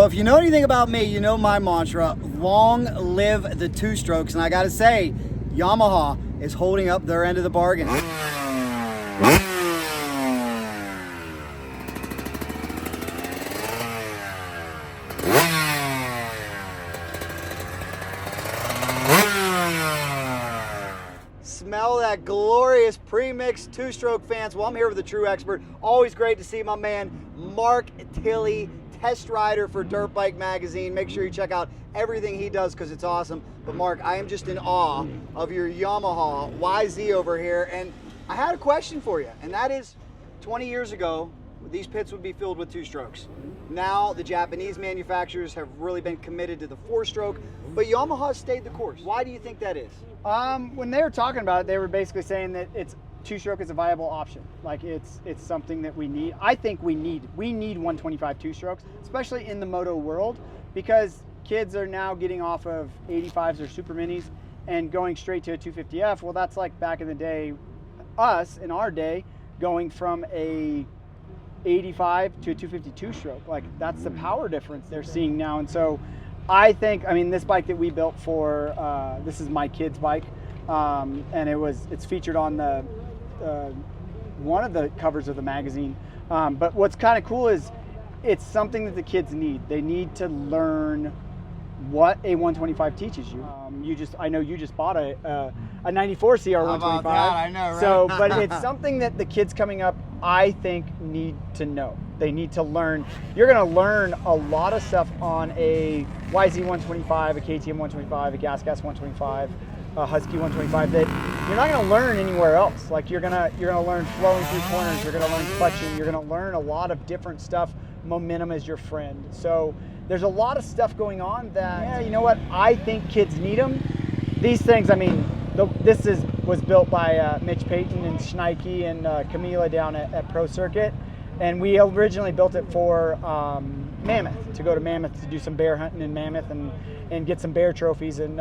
if you know anything about me, you know my mantra, long live the two-strokes. And I got to say, Yamaha is holding up their end of the bargain. Smell that glorious pre-mixed two-stroke, fans. Well, I'm here with a true expert. Always great to see my man, Mark Tilley, test rider for Dirt Bike Magazine. Make sure you check out everything he does because it's awesome. But Mark, I am just in awe of your Yamaha YZ over here. And I had a question for you, and that is, 20 years ago, these pits would be filled with two-strokes. Now, the Japanese manufacturers have really been committed to the four-stroke, but Yamaha stayed the course. Why do you think that is? When they were talking about it, they were basically saying that two-stroke is a viable option. Like it's something that we need. I think we need 125 two-strokes, especially in the moto world, because kids are now getting off of 85s or super minis and going straight to a 250F. Well, that's like back in the day, us in our day, going from a 85 to a 252 stroke. Like that's the power difference they're seeing now. And so I think, I mean, this bike that we built for, this is my kid's bike, and it's featured on the one of the covers of the magazine. But what's kind of cool is it's something that the kids need. They need to learn what a 125 teaches you. I know you just bought a 94 CR 125. How about that? I know, right? So, but it's something that the kids coming up, I think, need to know. They need to learn. You're going to learn a lot of stuff on a YZ 125, a KTM 125, a Gas 125, a Husky 125 that you're not going to learn anywhere else. Like you're gonna learn flowing through corners. You're going to learn clutching. You're going to learn a lot of different stuff. Momentum is your friend. So there's a lot of stuff going on that, yeah, you know what? I think kids need them. These things, I mean, this was built by Mitch Payton and Schneike and Camila down at Pro Circuit. And we originally built it for Mammoth, to go to Mammoth to do some bear hunting in Mammoth and get some bear trophies. And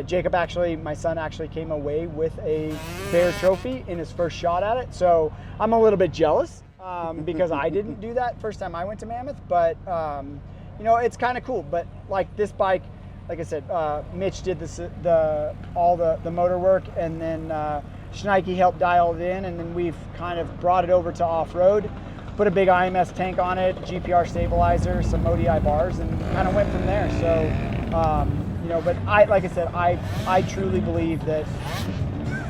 Jacob actually, my son actually came away with a bear trophy in his first shot at it. So I'm a little bit jealous because I didn't do that first time I went to Mammoth. But, you know, it's kind of cool. But like this bike, like I said, Mitch did all the motor work, and then Schneike helped dial it in, and then we've kind of brought it over to off-road, put a big IMS tank on it, GPR stabilizer, some ODI bars, and kind of went from there. So, you know, but like I said, I truly believe that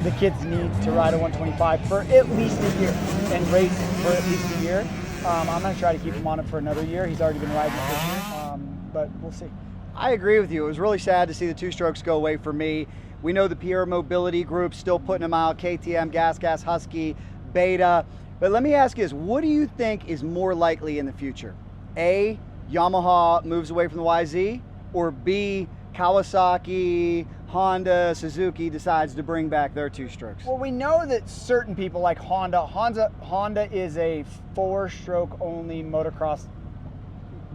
the kids need to ride a 125 for at least a year and race for at least a year. I'm going to try to keep him on it for another year. He's already been riding it this year, but we'll see. I agree with you. It was really sad to see the two-strokes go away for me. We know the Pierre Mobility Group's still putting them out, KTM, Gas, Husky, Beta. But let me ask you this, what do you think is more likely in the future? A, Yamaha moves away from the YZ, or B, Kawasaki, Honda, Suzuki decides to bring back their two-strokes? Well, we know that certain people like Honda is a four-stroke only motocross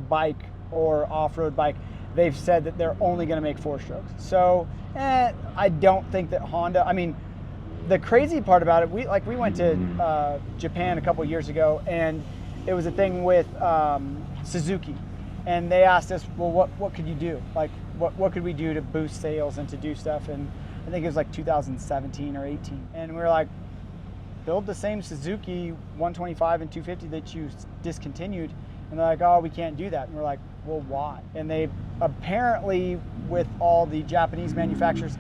bike or off-road bike. They've said that they're only going to make four strokes. So I don't think that Honda, I mean, the crazy part about it, we went to Japan a couple years ago, and it was a thing with Suzuki. And they asked us, well, what could you do? Like, what could we do to boost sales and to do stuff? And I think it was like 2017 or 18. And we were like, build the same Suzuki 125 and 250 that you discontinued. And they're like, oh, we can't do that. And we're like, well, why? And they apparently, with all the Japanese manufacturers,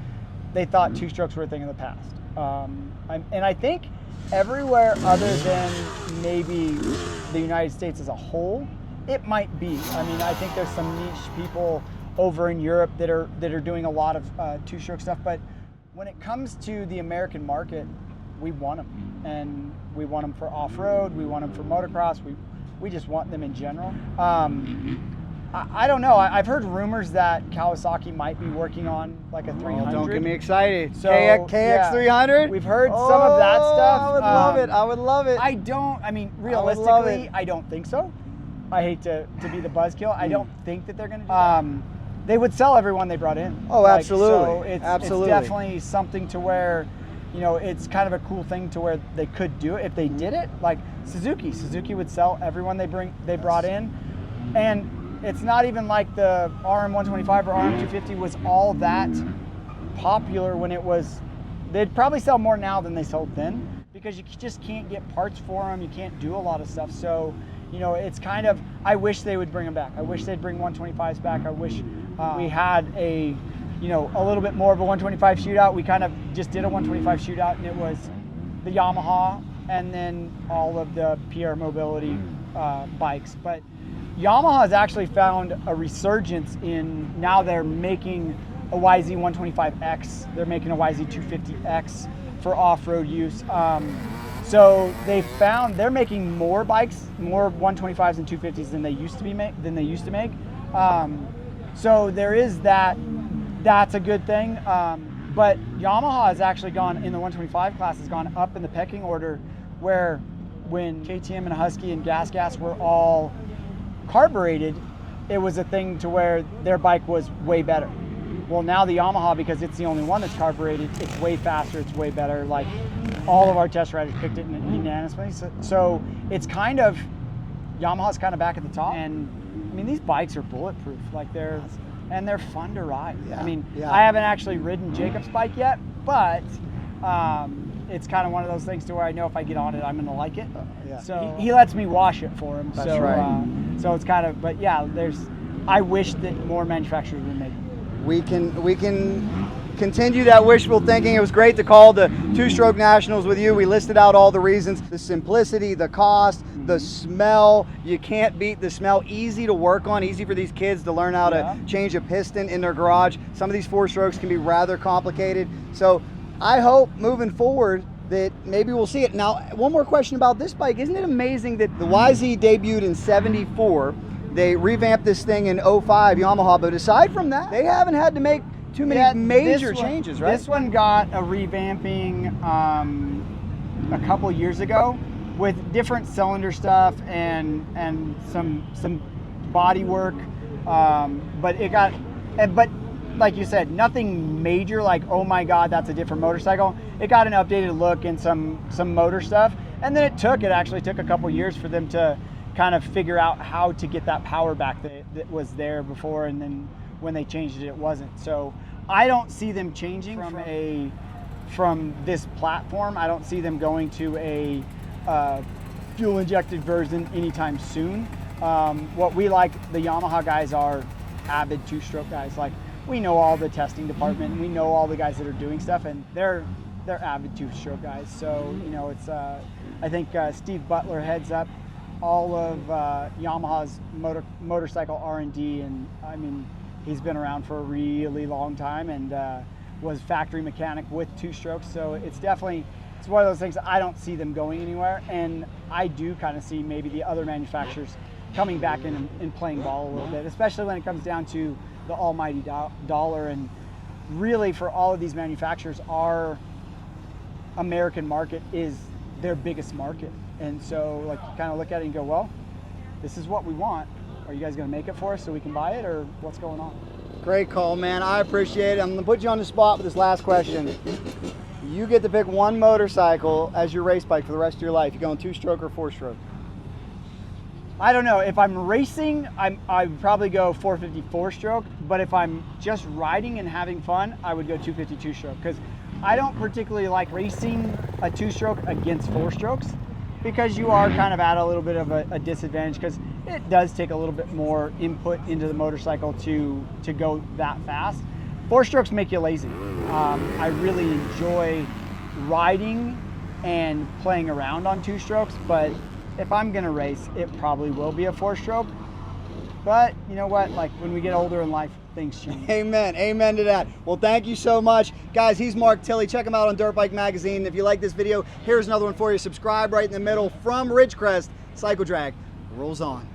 they thought two strokes were a thing of the past. And I think everywhere other than maybe the United States as a whole, it might be. I mean, I think there's some niche people over in Europe that are doing a lot of two-stroke stuff. But when it comes to the American market, we want them. And we want them for off-road. We want them for motocross. We just want them in general. I don't know. I've heard rumors that Kawasaki might be working on like a 300. Don't get me excited. So, KX 300? We've heard some of that stuff. I would love it. I would love it. I mean, realistically, I don't think so. I hate to be the buzzkill. I don't think that they're going to do that. They would sell everyone they brought in. Oh, absolutely. So it's definitely something to where, you know, it's kind of a cool thing to where they could do it. If they did it, like Suzuki would sell everyone they brought in. And it's not even like the RM125 or RM250 was all that popular when it was. They'd probably sell more now than they sold then, because you just can't get parts for them. You can't do a lot of stuff. So, you know, it's kind of, I wish they would bring them back. I wish they'd bring 125s back. I wish we had a, you know, a little bit more of a 125 shootout. We kind of just did a 125 shootout, and it was the Yamaha and then all of the PR Mobility bikes. But Yamaha has actually found a resurgence in, now they're making a YZ 125X. They're making a YZ 250X for off-road use. So they found they're making more bikes, more 125s and 250s than they used to make. So there is that. That's a good thing. But Yamaha has actually gone in the 125 class, has gone up in the pecking order, where when KTM and Husky and Gas were all carbureted, it was a thing to where their bike was way better. Well, now the Yamaha, because it's the only one that's carbureted, it's way faster, it's way better. Like, all of our test riders picked it unanimously. So it's kind of, Yamaha's kind of back at the top. And I mean, these bikes are bulletproof. Like, they're fun to ride. Yeah. I mean, I haven't actually ridden Jacob's bike yet, but it's kind of one of those things to where I know if I get on it, I'm going to like it. So he lets me wash it for him. That's right. So it's kind of, but yeah, I wish that more manufacturers would make it. We can continue that wishful thinking. It was great to call the two-stroke nationals with you. We listed out all the reasons: the simplicity, the cost, the smell. You can't beat the smell. Easy to work on, easy for these kids to learn how to change a piston in their garage. Some of these four-strokes can be rather complicated. So I hope moving forward that maybe we'll see it. Now, one more question about this bike. Isn't it amazing that the YZ debuted in '74? They revamped this thing in '05, Yamaha, but aside from that, they haven't had to make too many major changes, right? This one got a revamping a couple years ago with different cylinder stuff and some body work, but it got, but like you said, nothing major like, oh my God, that's a different motorcycle. It got an updated look and some motor stuff, and then it actually took a couple years for them to kind of figure out how to get that power back that was there before, and then when they changed it, it wasn't. So I don't see them changing from this platform. I don't see them going to a fuel injected version anytime soon. What we like, the Yamaha guys are avid two-stroke guys. Like, we know all the testing department, and we know all the guys that are doing stuff, and they're avid two-stroke guys. So, you know, it's I think Steve Butler heads up all of Yamaha's motorcycle R&D, and I mean, he's been around for a really long time, and was factory mechanic with two strokes. So it's one of those things that I don't see them going anywhere, and I do kind of see maybe the other manufacturers coming back in and playing ball a little bit, especially when it comes down to the almighty dollar. And really, for all of these manufacturers, our American market is their biggest market. And so, like, you kind of look at it and go, well, this is what we want. Are you guys going to make it for us so we can buy it, or what's going on? Great call, man. I appreciate it. I'm going to put you on the spot with this last question. You get to pick one motorcycle as your race bike for the rest of your life. You going two-stroke or four-stroke? I don't know. If I'm racing, I would probably go 450 four-stroke. But if I'm just riding and having fun, I would go 250 two-stroke. Because I don't particularly like racing a two-stroke against four-strokes, because you are kind of at a little bit of a disadvantage, because it does take a little bit more input into the motorcycle to go that fast. Four-strokes make you lazy. I really enjoy riding and playing around on two-strokes, but if I'm gonna race, it probably will be a four-stroke. But you know what, like, when we get older in life, things change. Amen to that. Well, thank you so much. Guys, he's Mark Tilley. Check him out on Dirt Bike Magazine. If you like this video, here's another one for you. Subscribe right in the middle. From Ridgecrest, Cycle Drag rolls on.